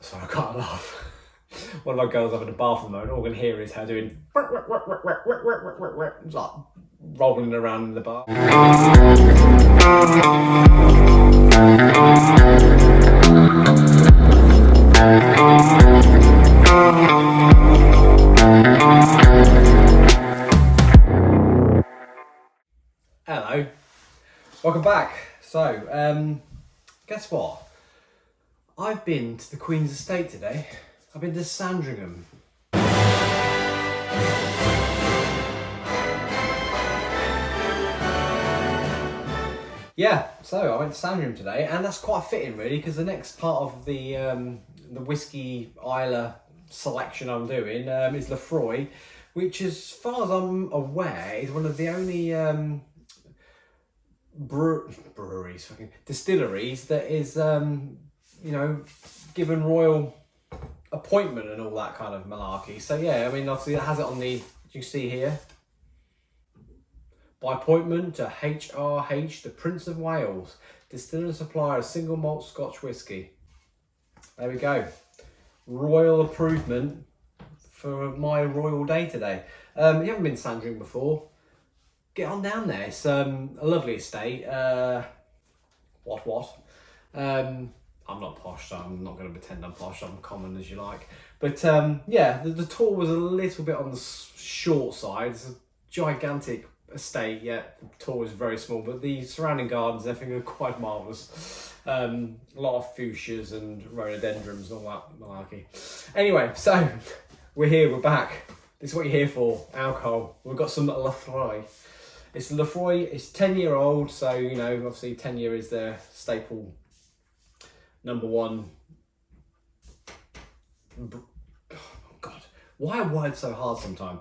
Sorry, I can't laugh. One of my girls up in the bathroom mode, all I can hear is her doing like rolling around in the bar. Hello, welcome back. So, guess what? I've been to the Queen's Estate today. I've been to Sandringham. Yeah, so I went to Sandringham today, and that's quite fitting really, because the next part of the whiskey Isla selection I'm doing is Laphroaig, which, as far as I'm aware, is one of the only distilleries that is you know, given royal appointment and all that kind of malarkey. So yeah, I mean, obviously it has it on the, you see here, by appointment to HRH, the Prince of Wales, distiller and supplier of single malt Scotch whisky. There we go, royal approvement for my royal day today. You haven't been to Sandringham before, get on down there. It's a lovely estate. I'm not posh, so I'm not going to pretend I'm posh. I'm common, as you like. But yeah, the tour was a little bit on the short side. It's a gigantic estate, yet the tour is very small. But the surrounding gardens, everything are quite marvellous. A lot of fuchsias and rhododendrons and all that malarkey. Anyway, so we're here, we're back. This is what you're here for, alcohol. We've got some Laphroaig. It's Laphroaig, it's 10-year-old, so, you know, obviously 10 year is their staple number one. Oh God, why are words so hard sometimes?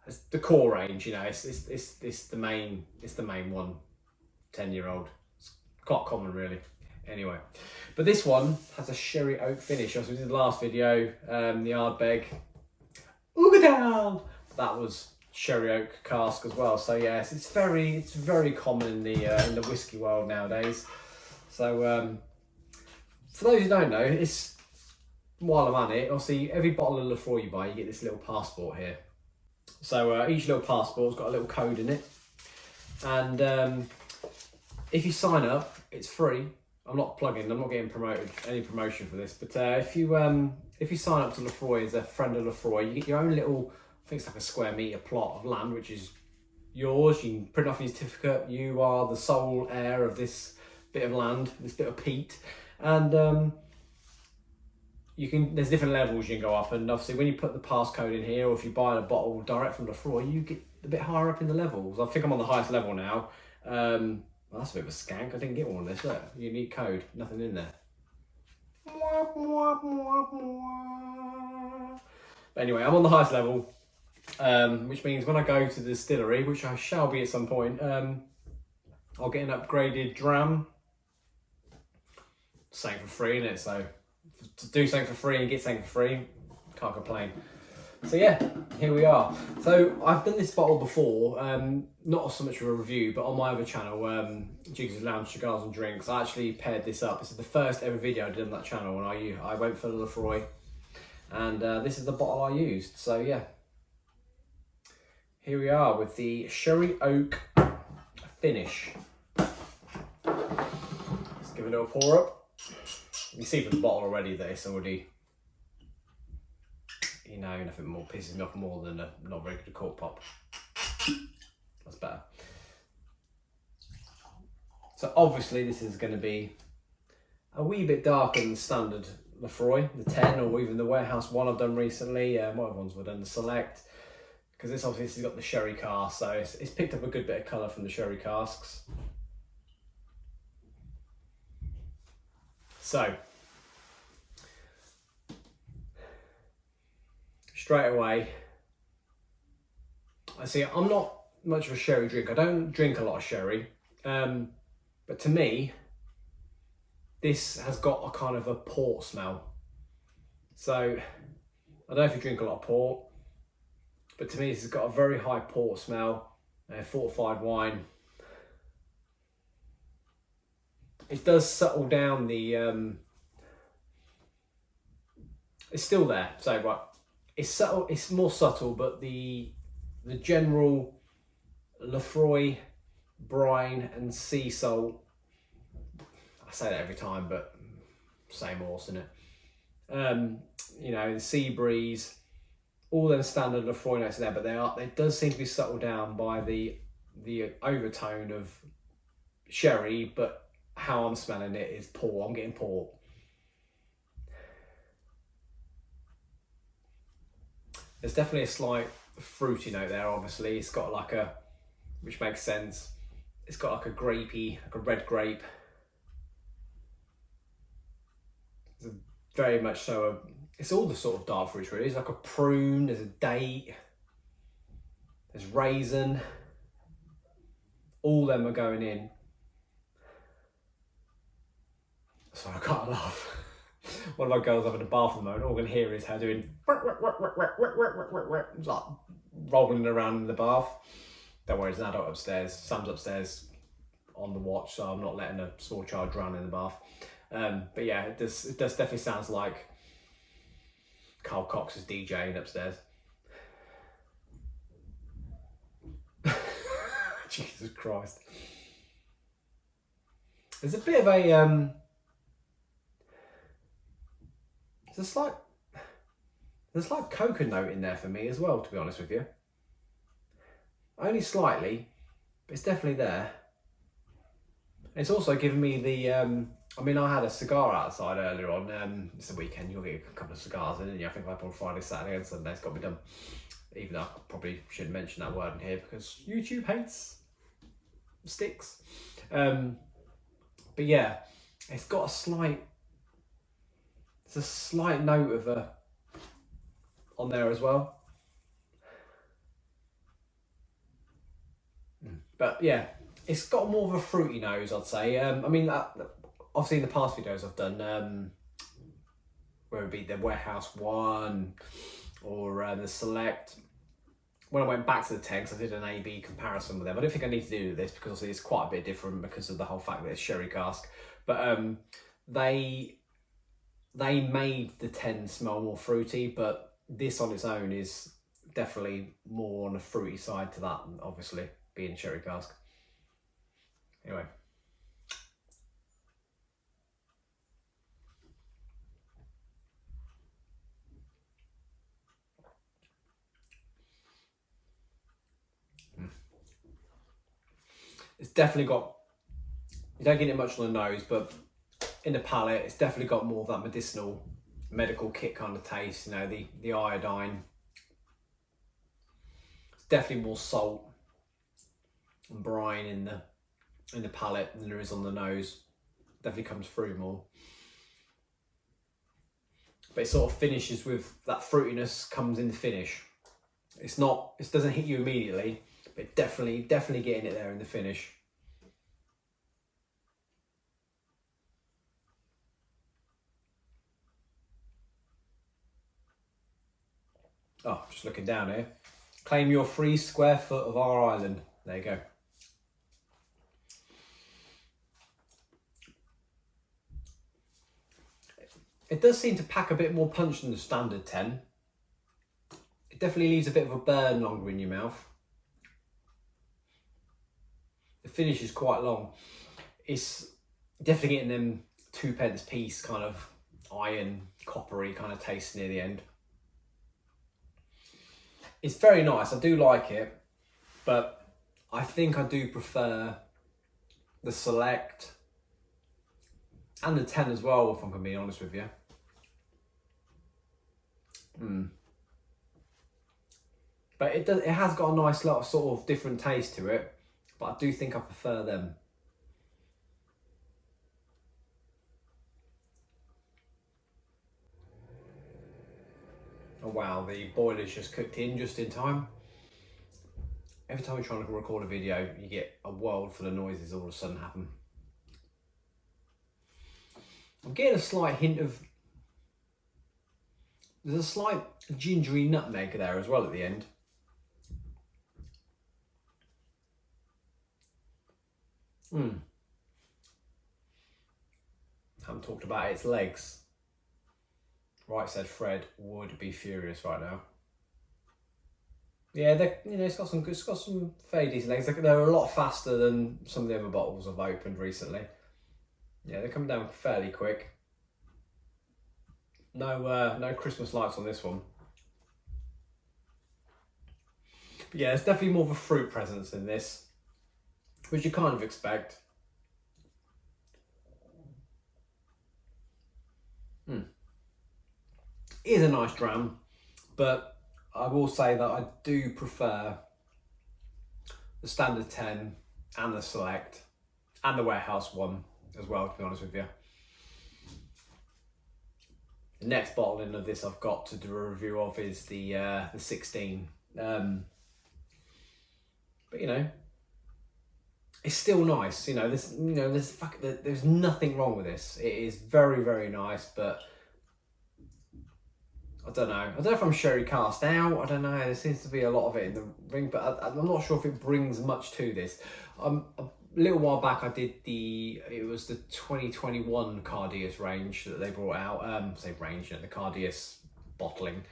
It's the core range, you know. It's the main one. 10-year-old. It's quite common, really. Anyway, but this one has a sherry oak finish. As we did the last video, the Ardbeg, Oogadal, that was sherry oak cask as well. So yes, it's very common in the whiskey world nowadays. So for those who don't know, it's, while I'm at it, obviously every bottle of Laphroaig you buy, you get this little passport here. So each little passport's got a little code in it, and if you sign up, it's free. I'm not plugging, I'm not getting any promotion for this, but if you sign up to Laphroaig as a friend of Laphroaig, you get your own little, I think it's like a square metre plot of land, which is yours. You can print off your certificate. You are the sole heir of this bit of land, this bit of peat. And there's different levels you can go up. And obviously when you put the passcode in here, or if you buy a bottle direct from Laphroaig, you get a bit higher up in the levels. I think I'm on the highest level now. Well, that's a bit of a skank. I didn't get one of this. Look, unique code, nothing in there. But anyway, I'm on the highest level. Which means when I go to the distillery, which I shall be at some point, I'll get an upgraded dram. Something for free, innit? So to do something for free and get something for free, can't complain. So yeah, here we are. So I've done this bottle before, not so much of a review, but on my other channel, Jigs' Lounge Cigars and Drinks, I actually paired this up. This is the first ever video I did on that channel, and I went for the Laphroaig, and this is the bottle I used. So yeah. Here we are with the Sherry Oak Finish. Let's give it a little pour up. You see from the bottle already that it's already, you know, nothing more pisses me off more than a not very good cork pop. That's better. So obviously this is going to be a wee bit darker than standard Laphroaig, the 10, or even the Warehouse one I've done recently. What other ones were done? The Select. Because this obviously has got the sherry cask, so it's picked up a good bit of colour from the sherry casks. So, straight away, I see I'm not much of a sherry drinker. I don't drink a lot of sherry, but to me, this has got a kind of a port smell. So, I don't know if you drink a lot of port, but to me, this has got a very high port smell, fortified wine. it does settle down the, it's still there, so right, it's subtle, it's more subtle, but the general Laphroaig, brine and sea salt, I say that every time, but same horse, isn't it? You know, the sea breeze, all them standard Laphroaig notes are there, but they does seem to be settled down by the overtone of sherry, but how I'm smelling it is port. I'm getting port. There's definitely a slight fruity note there, obviously. It's got like a, which makes sense. It's got like a grapey, like a red grape. It's very much so it's all the sort of dark fruits really. It's like a prune, there's a date, there's raisin. All them are going in. Sorry, I can't laugh. One of my girls having a bath at the moment, all I can hear is her doing like rolling around in the bath. Don't worry, there's an adult upstairs. Sam's upstairs on the watch, so I'm not letting a small child drown in the bath. But yeah, it does definitely sounds like Carl Cox is DJing upstairs. Jesus Christ. There's a bit of a there's a slight coca note in there for me as well, to be honest with you. Only slightly, but it's definitely there. It's also given me the I mean, I had a cigar outside earlier on. It's the weekend, you'll get a couple of cigars, didn't you? I think I had on Friday, Saturday and Sunday. It's got to be done. Even though I probably shouldn't mention that word in here because YouTube hates sticks. But yeah, it's got a slight, there's a slight note of a on there as well. But yeah, it's got more of a fruity nose, I'd say. I mean, obviously in the past videos I've done, whether it be the Warehouse One or the Select, when I went back to the 10, because I did an A/B comparison with them. I don't think I need to do this because it's quite a bit different because of the whole fact that it's sherry cask. But they made the 10 smell more fruity, but this on its own is definitely more on the fruity side to that, obviously being sherry cask. Anyway. It's definitely got, you don't get it much on the nose, but in the palate, it's definitely got more of that medicinal, medical kit kind of taste, you know, the iodine. It's definitely more salt and brine in the palate than there is on the nose. Definitely comes through more. But it sort of finishes with that fruitiness comes in the finish. It's not, it doesn't hit you immediately, but definitely getting it there in the finish. Oh, just looking down here. Claim your free square foot of our island. There you go. It does seem to pack a bit more punch than the standard 10. It definitely leaves a bit of a burn longer in your mouth. The finish is quite long. It's definitely getting them 2p piece kind of iron, coppery kind of taste near the end. It's very nice, I do like it, but I think I do prefer the Select and the 10 as well, if I'm going to be honest with you. But it has got a nice lot of sort of different taste to it, but I do think I prefer them. Oh wow, the boiler's just cooked in just in time. Every time you're trying to record a video, you get a world full of noises all of a sudden happen. I'm getting a slight hint of, there's a slight gingery nutmeg there as well at the end. haven't talked about its legs. Right said Fred would be furious right now. Yeah, it's got some fairly decent legs. They're a lot faster than some of the other bottles I've opened recently. Yeah, they're coming down fairly quick. No Christmas lights on this one. But yeah, there's definitely more of a fruit presence in this, which you kind of expect. It is a nice dram, but I will say that I do prefer the standard 10 and the select and the warehouse one as well, to be honest with you. The next bottling of this I've got to do a review of is the 16. But it's still nice. There's nothing wrong with this. It is very, very nice, but I don't know if I'm sherry cast out. I don't know. There seems to be a lot of it in the ring, but I'm not sure if it brings much to this. A little while back, I did it was the 2021 Cardias range that they brought out. The Cardias bottling,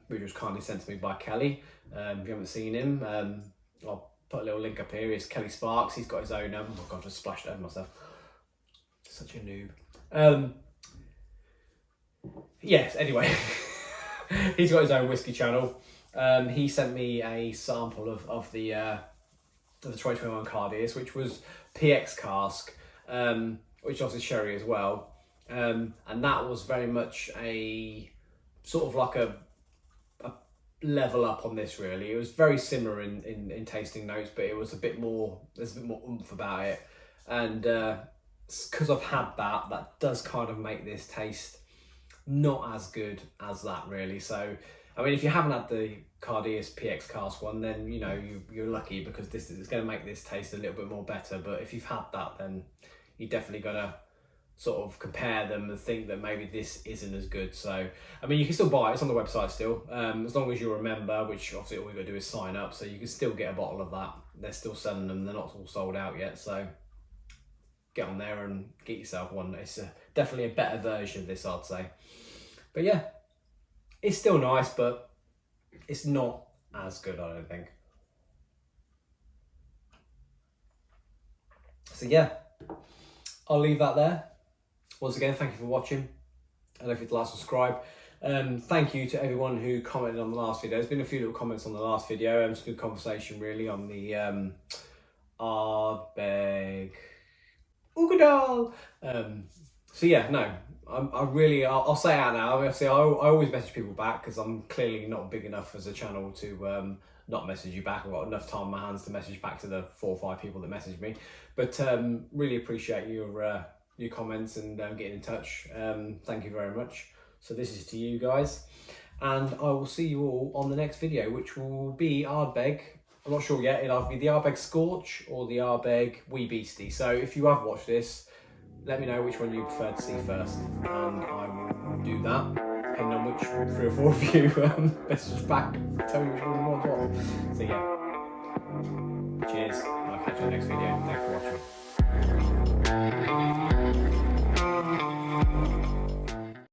which was kindly sent to me by Kelly. If you haven't seen him, I'll put a little link up here. It's Kelly Sparks. He's got his own. Oh God, I just splashed over myself. Such a noob. Yes, anyway, he's got his own whiskey channel. He sent me a sample of the 2021 Cardias, which was PX cask, which obviously sherry as well. And that was very much a sort of like a level up on this, really. It was very similar in tasting notes, but it was there's a bit more oomph about it. And because I've had that does kind of make this taste not as good as that, really. So I mean, if you haven't had the Cardias PX cask one, then you're lucky, because this is going to make this taste a little bit more better. But if you've had that, then you're definitely going to sort of compare them and think that maybe this isn't as good. So I mean, you can still buy it. It's on the website still, as long as you're a member, which obviously all you got to do is sign up. So you can still get a bottle of that. They're still selling them. They're not all sold out yet. So get on there and get yourself one. It's definitely a better version of this, I'd say. But yeah, it's still nice, but it's not as good, I don't think. So yeah, I'll leave that there. Once again, thank you for watching. And if you'd like to subscribe. Thank you to everyone who commented on the last video. There's been a few little comments on the last video. It's a good conversation, really, on the Ardbeg Ugadal. So yeah, no, I'll say it out now. Obviously, I always message people back, because I'm clearly not big enough as a channel to not message you back. I've got enough time on my hands to message back to the 4 or 5 people that message me. But really appreciate your comments and getting in touch. Thank you very much. So this is to you guys, and I will see you all on the next video, which will be Ardbeg. I'm not sure yet. It'll either be the Ardbeg Scorch or the Ardbeg Wee Beastie. So if you have watched this, let me know which one you prefer to see first, and I will do that, depending on which 3 or 4 of you message back, tell me which one you want. So yeah, cheers, and I'll catch you in the next video. Thanks for watching.